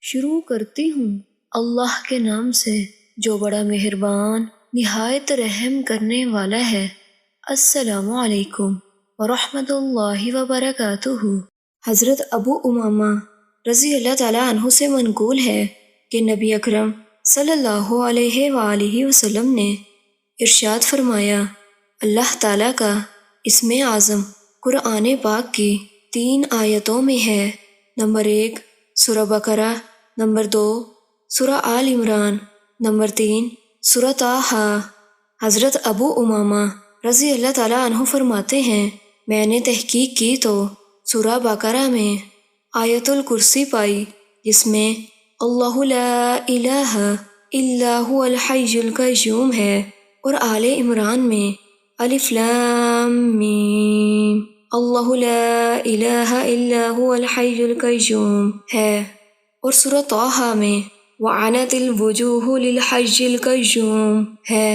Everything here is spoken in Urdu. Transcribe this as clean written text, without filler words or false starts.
شروع کرتی ہوں اللہ کے نام سے جو بڑا مہربان نہایت رحم کرنے والا ہے۔ السلام علیکم ورحمۃ اللہ وبرکاتہ۔ حضرت ابو امامہ رضی اللہ تعالیٰ عنہ سے منقول ہے کہ نبی اکرم صلی اللہ علیہ وآلہ وسلم نے ارشاد فرمایا، اللہ تعالیٰ کا اسم اعظم قرآن پاک کی 3 آیتوں میں ہے۔ نمبر 1 سورہ بقرہ، نمبر 2 سورہ آل عمران، نمبر 3 سورہ طٰہٰ۔ حضرت ابو امامہ رضی اللہ تعالیٰ عنہ فرماتے ہیں، میں نے تحقیق کی تو سورہ بقرہ میں آیت الکرسی پائی جس میں اللہ لا الہ الا هو الحی القیوم ہے، اور آل عمران میں الف لام میم اللہ لا الہ الا هو الحی القیوم ہے، اور سورہ طٰہٰ میں وعنت الوجوہ للحی القیوم ہے۔